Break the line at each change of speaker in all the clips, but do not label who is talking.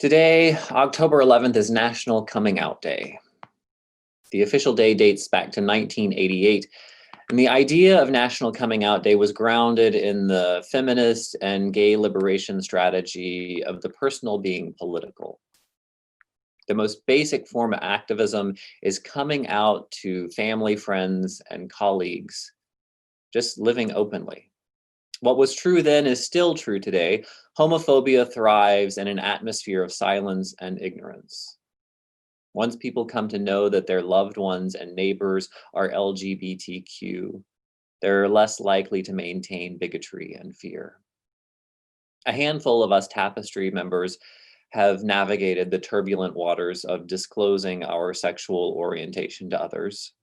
Today, October 11th, is National Coming Out Day. The official day dates back to 1988, and the idea of National Coming Out Day was grounded in the feminist and gay liberation strategy of the personal being political. The most basic form of activism is coming out to family, friends, and colleagues, just living openly. What was true then is still true today. Homophobia thrives in an atmosphere of silence and ignorance. Once people come to know that their loved ones and neighbors are LGBTQ, they're less likely to maintain bigotry and fear. A handful of us Tapestry members have navigated the turbulent waters of disclosing our sexual orientation to others.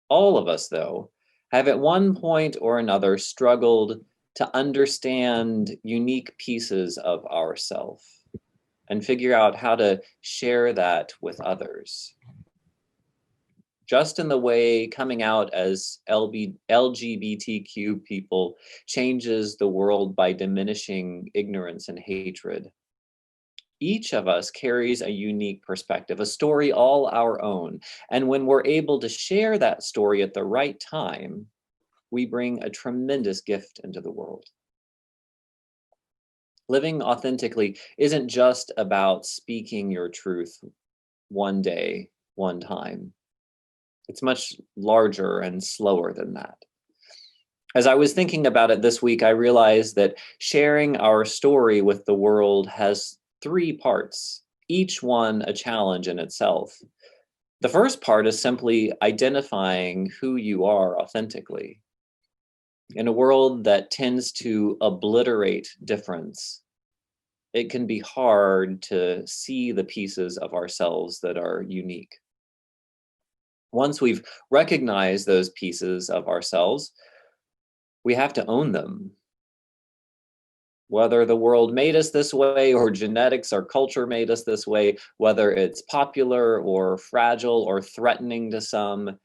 All of us, though, have at one point or another struggled to understand unique pieces of ourself and figure out how to share that with others. Just in the way coming out as LGBTQ people changes the world by diminishing ignorance and hatred, each of us carries a unique perspective, a story all our own. And when we're able to share that story at the right time, we bring a tremendous gift into the world. Living authentically isn't just about speaking your truth one day, one time. It's much larger and slower than that. As I was thinking about it this week, I realized that sharing our story with the world has three parts, each one a challenge in itself. The first part is simply identifying who you are authentically. In a world that tends to obliterate difference, it can be hard to see the pieces of ourselves that are unique. Once we've recognized those pieces of ourselves, we have to own them. Whether the world made us this way, or genetics or culture made us this way, whether it's popular or fragile or threatening to some,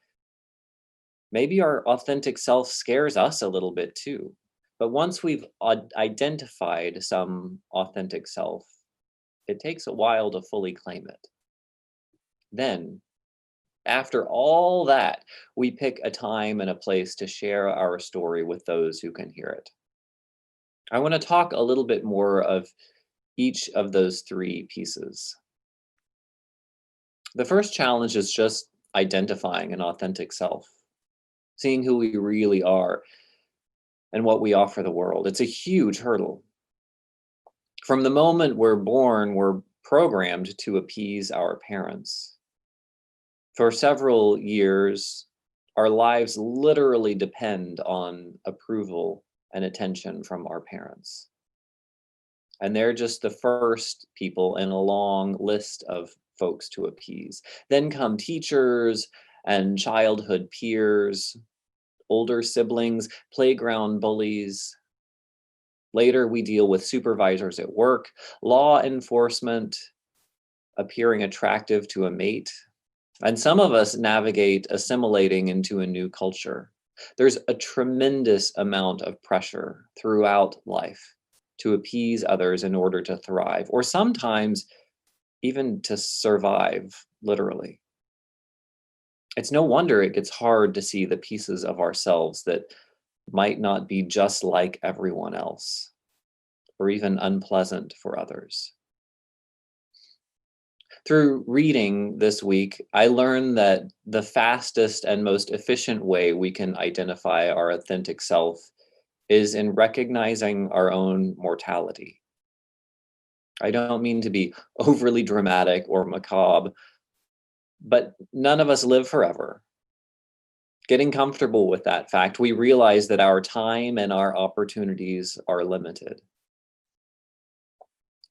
maybe our authentic self scares us a little bit too. But once we've identified some authentic self, it takes a while to fully claim it. Then, after all that, we pick a time and a place to share our story with those who can hear it. I want to talk a little bit more of each of those three pieces. The first challenge is just identifying an authentic self, seeing who we really are and what we offer the world. It's a huge hurdle. From the moment we're born, we're programmed to appease our parents. For several years, our lives literally depend on approval and attention from our parents. And they're just the first people in a long list of folks to appease. Then come teachers and childhood peers, older siblings, playground bullies. Later, we deal with supervisors at work, law enforcement, appearing attractive to a mate. And some of us navigate assimilating into a new culture. There's a tremendous amount of pressure throughout life to appease others in order to thrive, or sometimes even to survive, literally. It's no wonder it gets hard to see the pieces of ourselves that might not be just like everyone else, or even unpleasant for others. Through reading this week, I learned that the fastest and most efficient way we can identify our authentic self is in recognizing our own mortality. I don't mean to be overly dramatic or macabre, but none of us live forever. Getting comfortable with that fact, we realize that our time and our opportunities are limited.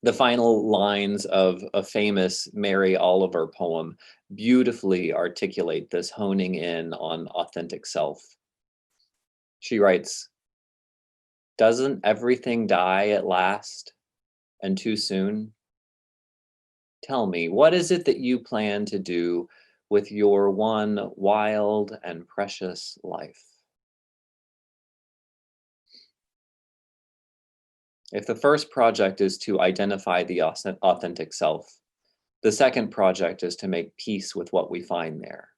The final lines of a famous Mary Oliver poem beautifully articulate this honing in on authentic self. She writes, "Doesn't everything die at last, and too soon? Tell me, what is it that you plan to do with your one wild and precious life?" If the first project is to identify the authentic self, the second project is to make peace with what we find there.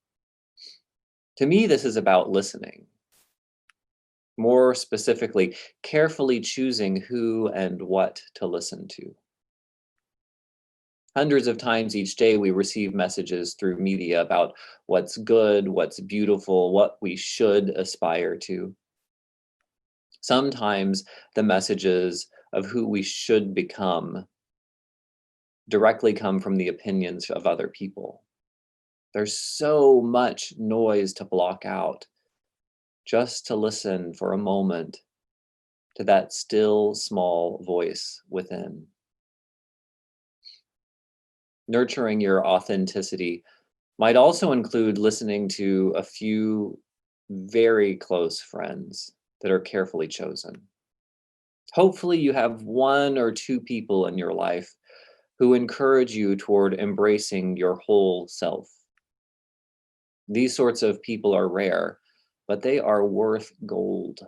To me, this is about listening. More specifically, carefully choosing who and what to listen to. Hundreds of times each day, we receive messages through media about what's good, what's beautiful, what we should aspire to. Sometimes the messages of who we should become directly come from the opinions of other people. There's so much noise to block out just to listen for a moment to that still small voice within. Nurturing your authenticity might also include listening to a few very close friends that are carefully chosen. Hopefully, you have one or two people in your life who encourage you toward embracing your whole self. These sorts of people are rare, but they are worth gold.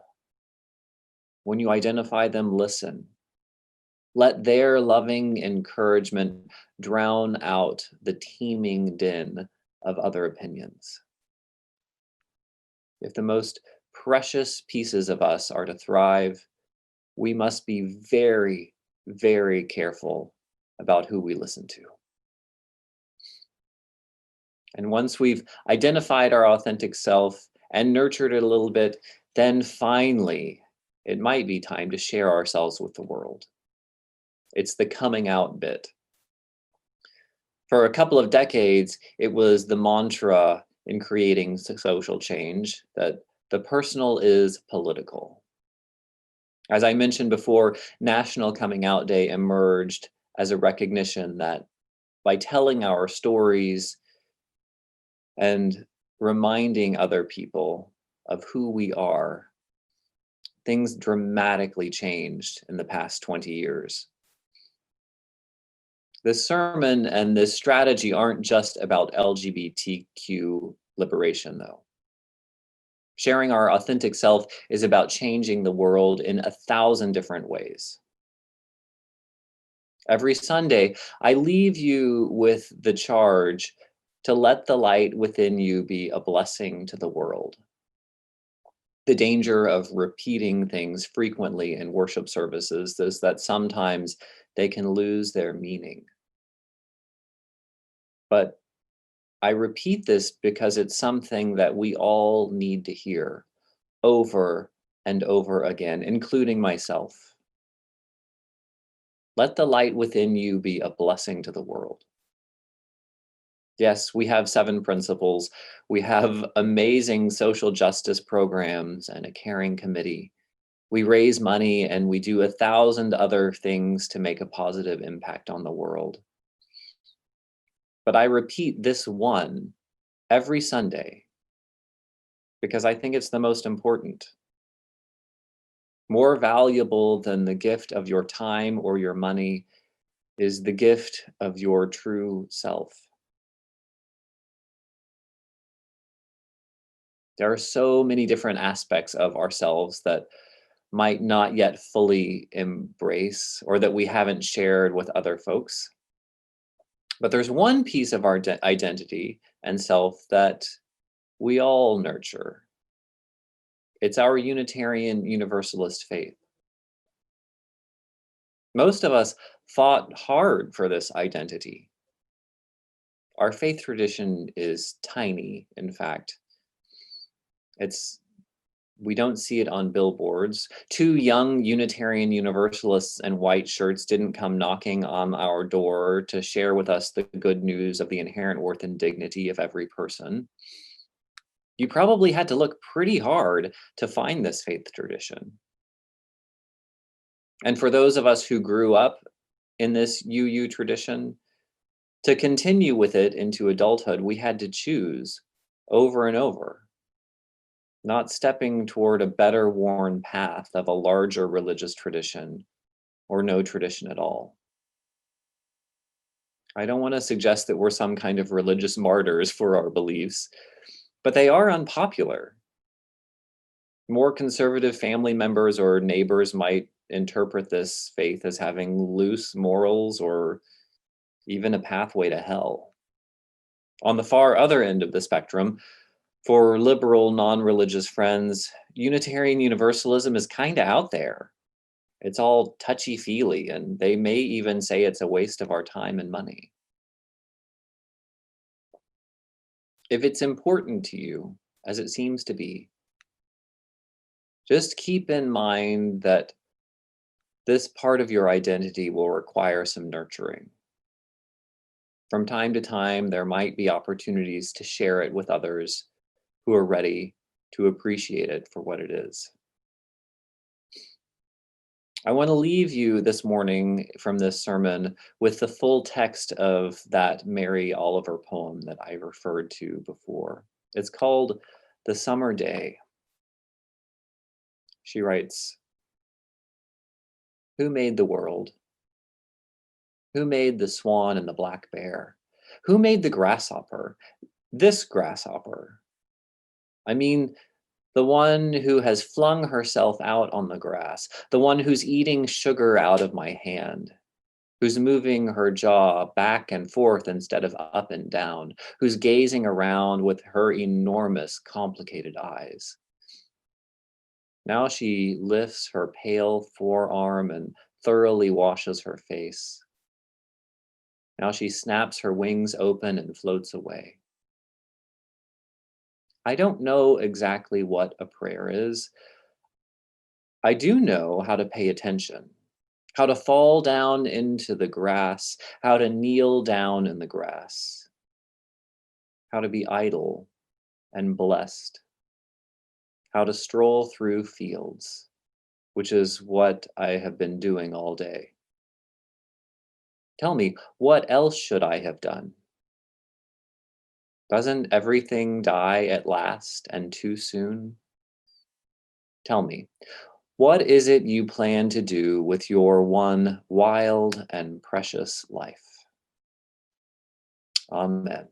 When you identify them, listen. Let their loving encouragement drown out the teeming din of other opinions. If the most precious pieces of us are to thrive, we must be very, very careful about who we listen to. And once we've identified our authentic self and nurtured it a little bit, then finally, it might be time to share ourselves with the world. It's the coming out bit. For a couple of decades, it was the mantra in creating social change that the personal is political. As I mentioned before, National Coming Out Day emerged as a recognition that by telling our stories and reminding other people of who we are, things dramatically changed in the past 20 years. This sermon and this strategy aren't just about LGBTQ liberation, though. Sharing our authentic self is about changing the world in 1,000 different ways. Every Sunday, I leave you with the charge to let the light within you be a blessing to the world. The danger of repeating things frequently in worship services is that sometimes they can lose their meaning. But I repeat this because it's something that we all need to hear over and over again, including myself. Let the light within you be a blessing to the world. Yes, we have 7 principles. We have amazing social justice programs and a caring committee. We raise money and we do 1,000 other things to make a positive impact on the world. But I repeat this one every Sunday because I think it's the most important. More valuable than the gift of your time or your money is the gift of your true self. There are so many different aspects of ourselves that might not yet fully embrace or that we haven't shared with other folks. But there's one piece of our identity and self that we all nurture. It's our Unitarian Universalist faith. Most of us fought hard for this identity. Our faith tradition is tiny, in fact. We don't see it on billboards. 2 young Unitarian Universalists in white shirts didn't come knocking on our door to share with us the good news of the inherent worth and dignity of every person. You probably had to look pretty hard to find this faith tradition. And for those of us who grew up in this UU tradition, to continue with it into adulthood, we had to choose over and over, not stepping toward a better worn path of a larger religious tradition or no tradition at all. I don't want to suggest that we're some kind of religious martyrs for our beliefs, but they are unpopular. More conservative family members or neighbors might interpret this faith as having loose morals or even a pathway to hell. On the far other end of the spectrum, for liberal, non-religious friends, Unitarian Universalism is kind of out there. It's all touchy-feely, and they may even say it's a waste of our time and money. If it's important to you, as it seems to be, just keep in mind that this part of your identity will require some nurturing. From time to time, there might be opportunities to share it with others who are ready to appreciate it for what it is. I want to leave you this morning from this sermon with the full text of that Mary Oliver poem that I referred to before. It's called The Summer Day. She writes, "Who made the world? Who made the swan and the black bear? Who made the grasshopper? This grasshopper. I mean, the one who has flung herself out on the grass, the one who's eating sugar out of my hand, who's moving her jaw back and forth instead of up and down, who's gazing around with her enormous, complicated eyes. Now she lifts her pale forearm and thoroughly washes her face. Now she snaps her wings open and floats away. I don't know exactly what a prayer is. I do know how to pay attention, how to fall down into the grass, how to kneel down in the grass, how to be idle and blessed, how to stroll through fields, which is what I have been doing all day. Tell me, what else should I have done? Doesn't everything die at last and too soon? Tell me, what is it you plan to do with your one wild and precious life? Amen.